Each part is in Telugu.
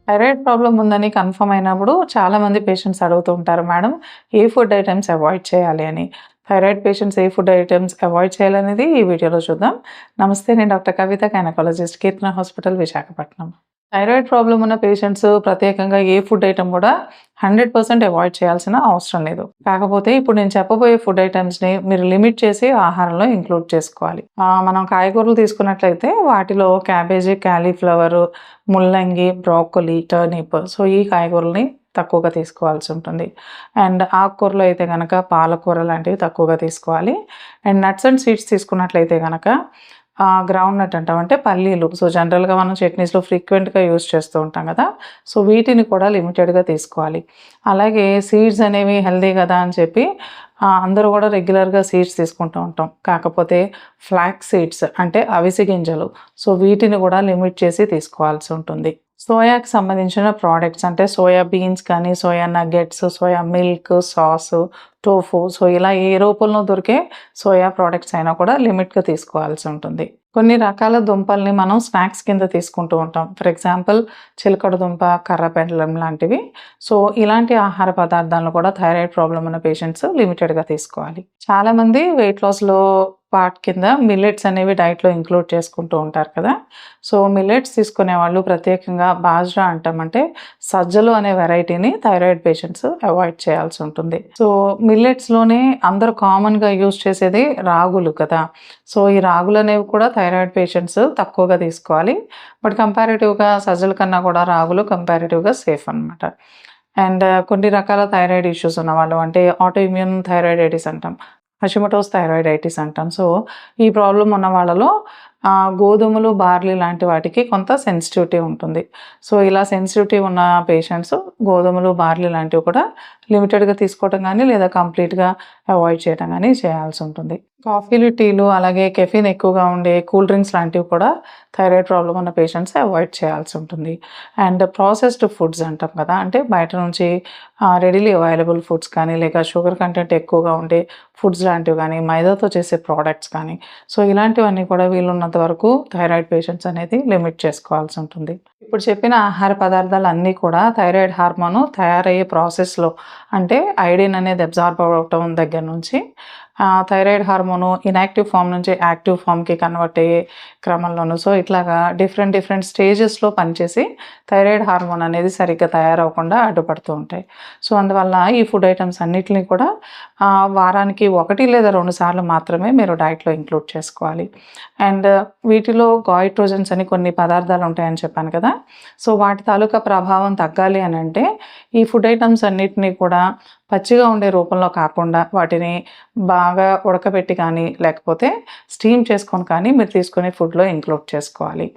థైరాయిడ్ ప్రాబ్లమ్ ఉందని కన్ఫర్మ్ అయినప్పుడు చాలామంది పేషెంట్స్ అడుగుతూ ఉంటారు, మేడం ఏ ఫుడ్ ఐటమ్స్ అవాయిడ్ చేయాలి అని. థైరాయిడ్ పేషెంట్స్ ఏ ఫుడ్ ఐటమ్స్ అవాయిడ్ చేయాలనేది ఈ వీడియోలో చూద్దాం. నమస్తే, నేను డాక్టర్ కవిత, గైనకాలజిస్ట్, కీర్తన హాస్పిటల్, విశాఖపట్నం. థైరాయిడ్ ప్రాబ్లమ్ ఉన్న పేషెంట్స్ ప్రత్యేకంగా ఏ ఫుడ్ ఐటమ్ కూడా 100% అవాయిడ్ చేయాల్సిన అవసరం లేదు. కాకపోతే ఇప్పుడు నేను చెప్పబోయే ఫుడ్ ఐటమ్స్ని మీరు లిమిట్ చేసి ఆహారంలో ఇంక్లూడ్ చేసుకోవాలి. మనం కాయగూరలు తీసుకున్నట్లయితే వాటిలో క్యాబేజీ, క్యాలీఫ్లవర్, ముల్లంగి, బ్రోకలీ, టర్నిప్, సో ఈ కాయగూరల్ని తక్కువగా తీసుకోవాల్సి ఉంటుంది. అండ్ ఆకుకూరలు అయితే కనుక పాలకూర లాంటివి తక్కువగా తీసుకోవాలి. అండ్ నట్స్ అండ్ సీడ్స్ తీసుకున్నట్లయితే కనుక గ్రౌండ్ నట్ అంటాం, అంటే పల్లీలు. సో జనరల్గా మనం చట్నీస్లో ఫ్రీక్వెంట్గా యూస్ చేస్తూ ఉంటాం కదా, సో వీటిని కూడా లిమిటెడ్గా తీసుకోవాలి. అలాగే సీడ్స్ అనేవి హెల్దీ కదా అని చెప్పి అందరూ కూడా రెగ్యులర్గా సీడ్స్ తీసుకుంటూ ఉంటాం. కాకపోతే ఫ్లాక్స్ సీడ్స్ అంటే అవిసె గింజలు, సో వీటిని కూడా లిమిట్ చేసి తీసుకోవాల్సి ఉంటుంది. సోయాకి సంబంధించిన ప్రోడక్ట్స్ అంటే సోయా బీన్స్ కానీ, soya nuggets, soya milk, sauce, tofu, so ఇలా ఏ రూపంలో దొరికే సోయా ప్రోడక్ట్స్ అయినా కూడా లిమిట్గా తీసుకోవాల్సి ఉంటుంది. కొన్ని రకాల దుంపల్ని మనం స్నాక్స్ కింద తీసుకుంటూ ఉంటాం. ఫర్ ఎగ్జాంపుల్ చిలకడ దుంప, కర్రపెండలం లాంటివి. సో ఇలాంటి ఆహార పదార్థాలను కూడా థైరాయిడ్ ప్రాబ్లం ఉన్న పేషెంట్స్ లిమిటెడ్గా తీసుకోవాలి. చాలామంది వెయిట్ లాస్లో పార్ట్ కింద మిల్లెట్స్ అనేవి డైట్లో ఇంక్లూడ్ చేసుకుంటూ ఉంటారు కదా. సో మిల్లెట్స్ తీసుకునే వాళ్ళు ప్రత్యేకంగా బాజ్రా అంటాం, అంటే సజ్జలు అనే వెరైటీని థైరాయిడ్ పేషెంట్స్ అవాయిడ్ చేయాల్సి ఉంటుంది. సో మిల్లెట్స్లోనే అందరూ కామన్గా యూజ్ చేసేది రాగులు కదా. సో ఈ రాగులు అనేవి కూడా థైరాయిడ్ పేషెంట్స్ తక్కువగా తీసుకోవాలి. బట్ కంపారిటివ్గా సజ్జల కన్నా కూడా రాగులు కంపారిటివ్గా సేఫ్ అనమాట. అండ్ కొన్ని రకాల థైరాయిడ్ ఇష్యూస్ ఉన్నవాళ్ళు, అంటే ఆటో ఇమ్యూన్ థైరాయిడైటిస్ అంటాం, హషిమోటోస్ థైరాయిడైటిస్ అంటాం. సో ఈ ప్రాబ్లం ఉన్న వాళ్ళలో గోధుమలు, బార్లీ లాంటి వాటికి కొంత సెన్సిటివిటీ ఉంటుంది. సో ఇలా సెన్సిటివిటీ ఉన్న పేషెంట్స్ గోధుమలు, బార్లీ లాంటివి కూడా లిమిటెడ్గా తీసుకోవటం కానీ లేదా కంప్లీట్గా అవాయిడ్ చేయడం కానీ చేయాల్సి ఉంటుంది. కాఫీలు, టీలు, అలాగే కెఫీన్ ఎక్కువగా ఉండే కూల్ డ్రింక్స్ లాంటివి కూడా థైరాయిడ్ ప్రాబ్లం ఉన్న పేషెంట్స్ అవాయిడ్ చేయాల్సి ఉంటుంది. అండ్ ప్రాసెస్డ్ ఫుడ్స్ అంటాం కదా, అంటే బయట నుంచి రెడీలీ అవైలబుల్ ఫుడ్స్ కానీ, లేక షుగర్ కంటెంట్ ఎక్కువగా ఉండే ఫుడ్స్ లాంటివి కానీ, మైదాతో చేసే ప్రోడక్ట్స్ కానీ, సో ఇలాంటివన్నీ కూడా వీలున్నంత వరకు థైరాయిడ్ పేషెంట్స్ అనేది లిమిట్ చేసుకోవాల్సి ఉంటుంది. ఇప్పుడు చెప్పిన ఆహార పదార్థాలు అన్నీ కూడా థైరాయిడ్ హార్మోను తయారయ్యే ప్రాసెస్లో, అంటే ఐడిన్ అనేది అబ్జార్బ్ అవటం దగ్గర నుంచి థైరాయిడ్ హార్మోను ఇన్యాక్టివ్ ఫామ్ నుంచి యాక్టివ్ ఫామ్కి కన్వర్ట్ అయ్యే క్రమంలోను, సో ఇట్లాగా డిఫరెంట్ స్టేజెస్లో పనిచేసి థైరాయిడ్ హార్మోన్ అనేది సరిగ్గా తయారవకుండా అడ్డుపడుతూ ఉంటాయి. సో అందువల్ల ఈ ఫుడ్ ఐటమ్స్ అన్నిటిని కూడా వారానికి 1 లేదా 2 సార్లు మాత్రమే మీరు డైట్లో ఇంక్లూడ్ చేసుకోవాలి. అండ్ వీటిలో గాయిట్రోజన్స్ అని కొన్ని పదార్థాలు ఉంటాయని చెప్పాను కదా, సో వాటి తాలూకా ప్రభావం తగ్గాలి అని అంటే ఈ ఫుడ్ ఐటమ్స్ అన్నిటినీ కూడా పచ్చిగా ఉండే రూపంలో కాకుండా వాటిని బాగా ఉడకబెట్టి కానీ, లేకపోతే స్టీమ్ చేసుకొని కానీ మీరు తీసుకునే ఫుడ్లో ఇంక్లూడ్ చేసుకోవాలి.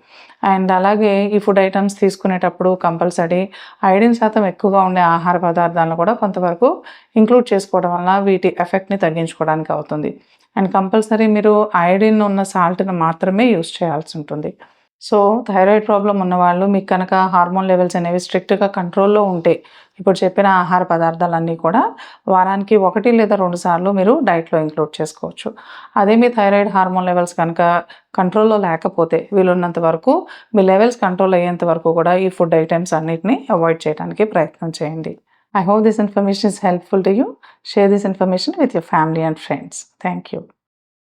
అండ్ అలాగే ఈ ఫుడ్ ఐటమ్స్ తీసుకునేటప్పుడు కంపల్సరీ ఐరన్ శాతం ఎక్కువగా ఉండే ఆహార పదార్థాలను కూడా కొంతవరకు ఇంక్లూడ్ చేసుకోవడం వల్ల వీటి ఎఫెక్ట్ని తగ్గించుకోవడానికి అవుతుంది. అండ్ కంపల్సరీ మీరు ఐరన్ ఉన్న సాల్ట్ని మాత్రమే యూస్ చేయాల్సి ఉంటుంది. సో థైరాయిడ్ ప్రాబ్లం ఉన్నవాళ్ళు మీకు కనుక హార్మోన్ లెవెల్స్ అనేవి స్ట్రిక్ట్గా కంట్రోల్లో ఉంటే ఇప్పుడు చెప్పిన ఆహార పదార్థాలన్నీ కూడా వారానికి 1 లేదా 2 సార్లు మీరు డైట్లో ఇంక్లూడ్ చేసుకోవచ్చు. అదే మీ థైరాయిడ్ హార్మోన్ లెవెల్స్ కనుక కంట్రోల్లో లేకపోతే వీలున్నంత వరకు మీ లెవెల్స్ కంట్రోల్ అయ్యేంత వరకు కూడా ఈ ఫుడ్ ఐటమ్స్ అన్నిటిని అవాయిడ్ చేయడానికి ప్రయత్నం చేయండి. I hope this information is helpful to you. Share this information with your family and friends. Thank you.